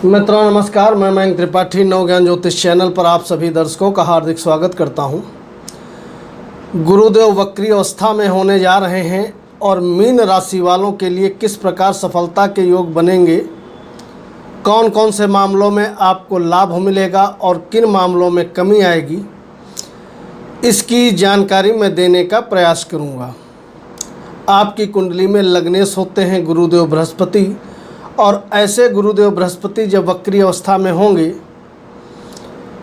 मित्रों नमस्कार, मैं मयंक त्रिपाठी नव ज्ञान ज्योतिष चैनल पर आप सभी दर्शकों का हार्दिक स्वागत करता हूं। गुरुदेव वक्री अवस्था में होने जा रहे हैं और मीन राशि वालों के लिए किस प्रकार सफलता के योग बनेंगे, कौन कौन से मामलों में आपको लाभ मिलेगा और किन मामलों में कमी आएगी, इसकी जानकारी मैं देने का प्रयास करूंगा। आपकी कुंडली में लग्नेश होते हैं गुरुदेव बृहस्पति, और ऐसे गुरुदेव बृहस्पति जब वक्री अवस्था में होंगे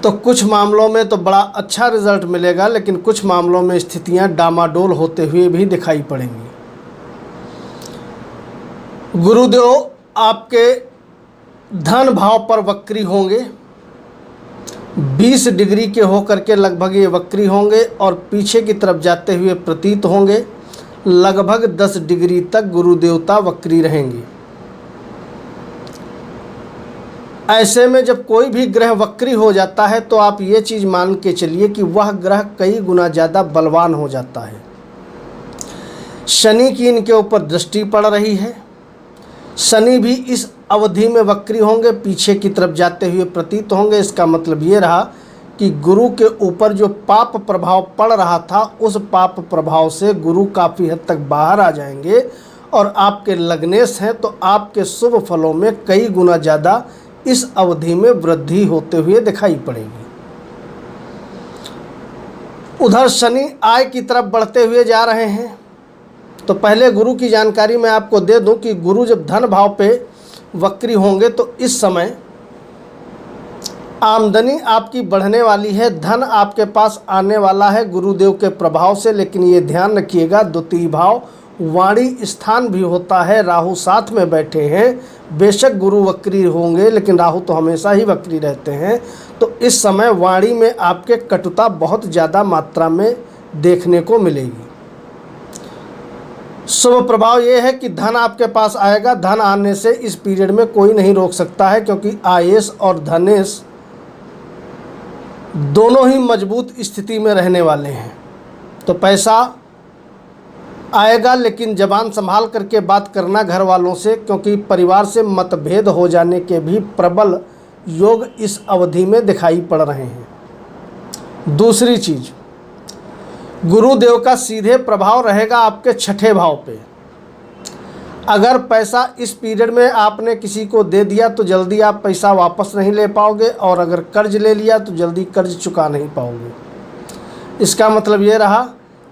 तो कुछ मामलों में तो बड़ा अच्छा रिजल्ट मिलेगा, लेकिन कुछ मामलों में स्थितियां डामाडोल होते हुए भी दिखाई पड़ेंगी। गुरुदेव आपके धन भाव पर वक्री होंगे, 20 डिग्री के होकर के लगभग ये वक्री होंगे और पीछे की तरफ जाते हुए प्रतीत होंगे। लगभग 10 डिग्री तक गुरुदेवता वक्री रहेंगे। ऐसे में जब कोई भी ग्रह वक्री हो जाता है तो आप ये चीज़ मान के चलिए कि वह ग्रह कई गुना ज़्यादा बलवान हो जाता है। शनि की इनके ऊपर दृष्टि पड़ रही है। शनि भी इस अवधि में वक्री होंगे, पीछे की तरफ जाते हुए प्रतीत होंगे। इसका मतलब ये रहा कि गुरु के ऊपर जो पाप प्रभाव पड़ रहा था, उस पाप प्रभाव से गुरु काफ़ी हद तक बाहर आ जाएंगे और आपके लग्नेश हैं तो आपके शुभ फलों में कई गुना ज़्यादा इस अवधि में वृद्धि होते हुए दिखाई पड़ेगी। उधर शनि आय की तरफ बढ़ते हुए जा रहे हैं, तो पहले गुरु की जानकारी मैं आपको दे दूं कि गुरु जब धन भाव पे वक्री होंगे तो इस समय आमदनी आपकी बढ़ने वाली है, धन आपके पास आने वाला है गुरुदेव के प्रभाव से। लेकिन ये ध्यान रखिएगा, द्वितीय भाव वाणी स्थान भी होता है, राहु साथ में बैठे हैं। बेशक गुरु वक्री होंगे लेकिन राहु तो हमेशा ही वक्री रहते हैं, तो इस समय वाणी में आपके कटुता बहुत ज़्यादा मात्रा में देखने को मिलेगी। शुभ प्रभाव ये है कि धन आपके पास आएगा। धन आने से इस पीरियड में कोई नहीं रोक सकता है, क्योंकि आयेश और धनेश दोनों ही मजबूत स्थिति में रहने वाले हैं। तो पैसा आएगा, लेकिन जबान संभाल करके बात करना घर वालों से, क्योंकि परिवार से मतभेद हो जाने के भी प्रबल योग इस अवधि में दिखाई पड़ रहे हैं। दूसरी चीज, गुरुदेव का सीधे प्रभाव रहेगा आपके छठे भाव पे। अगर पैसा इस पीरियड में आपने किसी को दे दिया तो जल्दी आप पैसा वापस नहीं ले पाओगे, और अगर कर्ज ले लिया तो जल्दी कर्ज चुका नहीं पाओगे। इसका मतलब ये रहा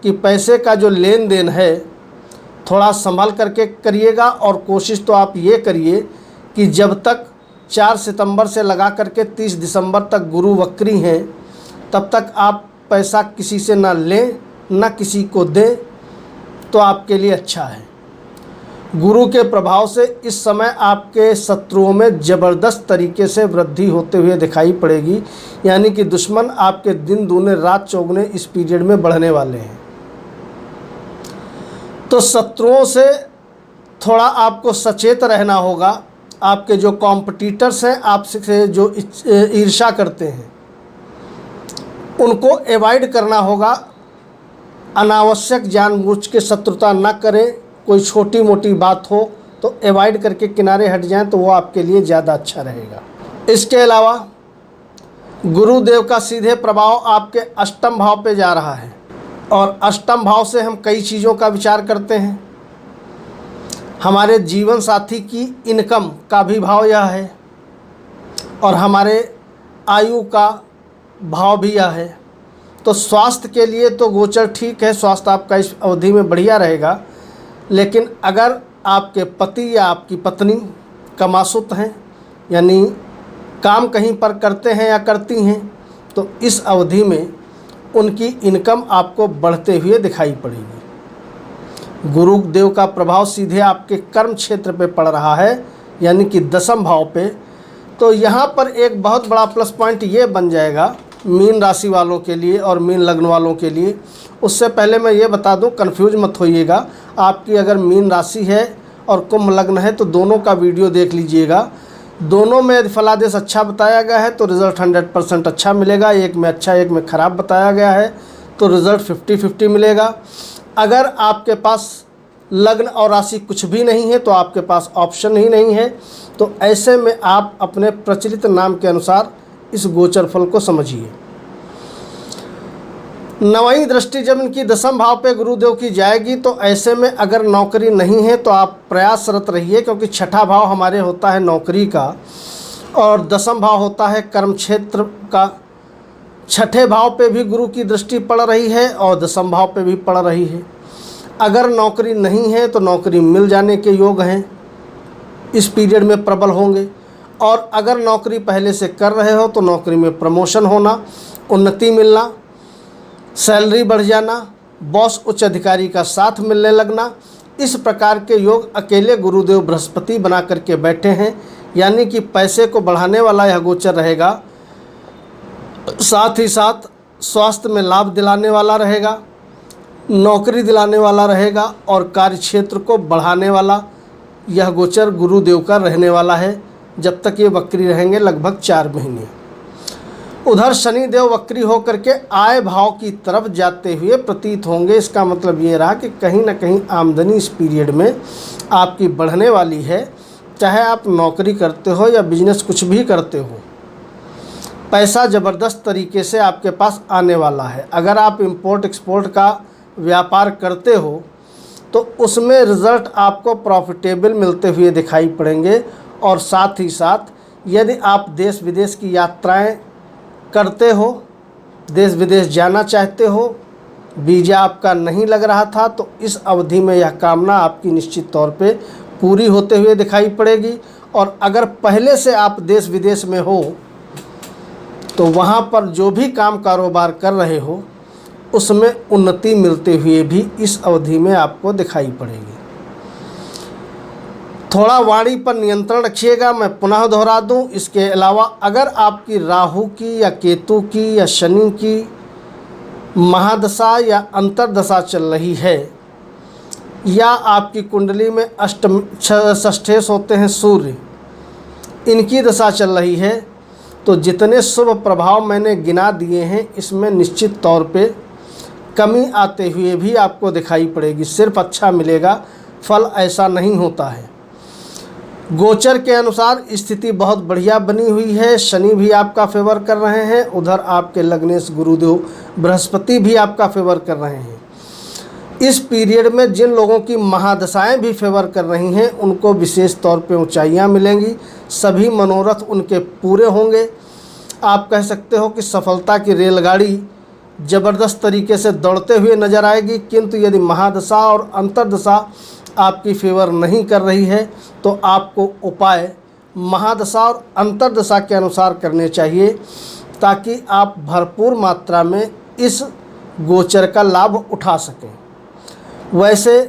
कि पैसे का जो लेन देन है थोड़ा संभल करके करिएगा, और कोशिश तो आप ये करिए कि जब तक 4 सितंबर से लगा करके 30 दिसंबर तक गुरु वक्री हैं, तब तक आप पैसा किसी से ना लें ना किसी को दें, तो आपके लिए अच्छा है। गुरु के प्रभाव से इस समय आपके शत्रुओं में ज़बरदस्त तरीके से वृद्धि होते हुए दिखाई पड़ेगी, यानी कि दुश्मन आपके दिन दूने रात चौगुने इस पीरियड में बढ़ने वाले हैं। तो शत्रुओं से थोड़ा आपको सचेत रहना होगा। आपके जो कॉम्पिटिटर्स हैं, आपसे जो ईर्ष्या करते हैं, उनको अवॉइड करना होगा। अनावश्यक जानबूझ के शत्रुता ना करें। कोई छोटी मोटी बात हो तो अवॉइड करके किनारे हट जाएं, तो वो आपके लिए ज़्यादा अच्छा रहेगा। इसके अलावा गुरुदेव का सीधे प्रभाव आपके अष्टम भाव पे जा रहा है, और अष्टम भाव से हम कई चीज़ों का विचार करते हैं। हमारे जीवन साथी की इनकम का भी भाव यह है, और हमारे आयु का भाव भी यह है। तो स्वास्थ्य के लिए तो गोचर ठीक है, स्वास्थ्य आपका इस अवधि में बढ़िया रहेगा। लेकिन अगर आपके पति या आपकी पत्नी कमासुत हैं, यानी काम कहीं पर करते हैं या करती हैं, तो इस अवधि में उनकी इनकम आपको बढ़ते हुए दिखाई पड़ेगी। गुरुदेव का प्रभाव सीधे आपके कर्म क्षेत्र पे पड़ रहा है, यानी कि 10वें भाव पे। तो यहाँ पर एक बहुत बड़ा प्लस पॉइंट ये बन जाएगा मीन राशि वालों के लिए और मीन लग्न वालों के लिए। उससे पहले मैं ये बता दूं, कंफ्यूज मत होइएगा। आपकी अगर मीन राशि है और कुंभ लग्न है तो दोनों का वीडियो देख लीजिएगा। दोनों में यदि फलादेश अच्छा बताया गया है तो रिज़ल्ट 100% अच्छा मिलेगा। एक में अच्छा एक में ख़राब बताया गया है तो रिज़ल्ट 50-50 मिलेगा। अगर आपके पास लग्न और राशि कुछ भी नहीं है तो आपके पास ऑप्शन ही नहीं है। तो ऐसे में आप अपने प्रचलित नाम के अनुसार इस गोचर फल को समझिए। नववीं दृष्टि जब इनकी दसम भाव पे गुरुदेव की जाएगी तो ऐसे में अगर नौकरी नहीं है तो आप प्रयासरत रहिए, क्योंकि छठा भाव हमारे होता है नौकरी का और दसम भाव होता है कर्म क्षेत्र का। छठे भाव पे भी गुरु की दृष्टि पड़ रही है और दसम भाव पे भी पड़ रही है। अगर नौकरी नहीं है तो नौकरी मिल जाने के योग हैं, इस पीरियड में प्रबल होंगे। और अगर नौकरी पहले से कर रहे हो तो नौकरी में प्रमोशन होना, उन्नति मिलना, सैलरी बढ़ जाना, बॉस उच्च अधिकारी का साथ मिलने लगना, इस प्रकार के योग अकेले गुरुदेव बृहस्पति बना करके बैठे हैं। यानी कि पैसे को बढ़ाने वाला यह गोचर रहेगा, साथ ही साथ स्वास्थ्य में लाभ दिलाने वाला रहेगा, नौकरी दिलाने वाला रहेगा और कार्य क्षेत्र को बढ़ाने वाला यह गोचर गुरुदेव का रहने वाला है, जब तक ये वक्री रहेंगे लगभग 4 महीने। उधर शनिदेव वक्री होकर के आय भाव की तरफ जाते हुए प्रतीत होंगे। इसका मतलब ये रहा कि कहीं ना कहीं आमदनी इस पीरियड में आपकी बढ़ने वाली है। चाहे आप नौकरी करते हो या बिजनेस कुछ भी करते हो, पैसा ज़बरदस्त तरीके से आपके पास आने वाला है। अगर आप इंपोर्ट एक्सपोर्ट का व्यापार करते हो तो उसमें रिज़ल्ट आपको प्रॉफिटेबल मिलते हुए दिखाई पड़ेंगे। और साथ ही साथ यदि आप देश विदेश की यात्राएं करते हो, देश विदेश जाना चाहते हो, वीज़ा आपका नहीं लग रहा था, तो इस अवधि में यह कामना आपकी निश्चित तौर पे पूरी होते हुए दिखाई पड़ेगी। और अगर पहले से आप देश विदेश में हो तो वहाँ पर जो भी काम कारोबार कर रहे हो उसमें उन्नति मिलते हुए भी इस अवधि में आपको दिखाई पड़ेगी। थोड़ा वाणी पर नियंत्रण रखिएगा, मैं पुनः दोहरा दूं। इसके अलावा अगर आपकी राहु की या केतु की या शनि की महादशा या अंतर्दशा चल रही है, या आपकी कुंडली में षष्ठेश होते हैं सूर्य, इनकी दशा चल रही है, तो जितने शुभ प्रभाव मैंने गिना दिए हैं इसमें निश्चित तौर पे कमी आते हुए भी आपको दिखाई पड़ेगी। सिर्फ अच्छा मिलेगा, फल ऐसा नहीं होता है। गोचर के अनुसार स्थिति बहुत बढ़िया बनी हुई है। शनि भी आपका फेवर कर रहे हैं, उधर आपके लग्नेश गुरुदेव बृहस्पति भी आपका फेवर कर रहे हैं। इस पीरियड में जिन लोगों की महादशाएं भी फेवर कर रही हैं उनको विशेष तौर पे ऊंचाइयां मिलेंगी, सभी मनोरथ उनके पूरे होंगे। आप कह सकते हो कि सफलता की रेलगाड़ी ज़बरदस्त तरीके से दौड़ते हुए नजर आएगी। किंतु यदि महादशा और अंतर्दशा आपकी फेवर नहीं कर रही है तो आपको उपाय महादशा और अंतर्दशा के अनुसार करने चाहिए, ताकि आप भरपूर मात्रा में इस गोचर का लाभ उठा सकें। वैसे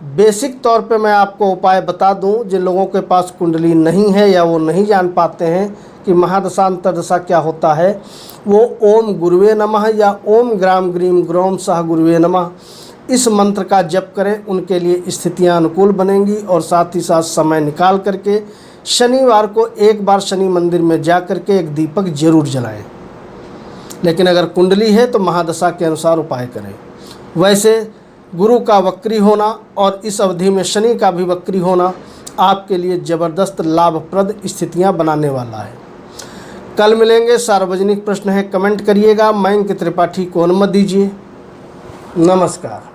बेसिक तौर पे मैं आपको उपाय बता दूं, जिन लोगों के पास कुंडली नहीं है या वो नहीं जान पाते हैं कि महादशा अंतर्दशा क्या होता है, वो ओम गुरुवे नमः या ओम ग्राम ग्रीम ग्रोम सह गुरुवे नमः इस मंत्र का जप करें। उनके लिए स्थितियां अनुकूल बनेंगी। और साथ ही साथ समय निकाल करके शनिवार को एक बार शनि मंदिर में जा करके एक दीपक जरूर जलाएं। लेकिन अगर कुंडली है तो महादशा के अनुसार उपाय करें। वैसे गुरु का वक्री होना और इस अवधि में शनि का भी वक्री होना आपके लिए ज़बरदस्त लाभप्रद स्थितियां बनाने वाला है। कल मिलेंगे। सार्वजनिक प्रश्न है, कमेंट करिएगा। मयंक त्रिपाठी को अनुमति दीजिए। नमस्कार।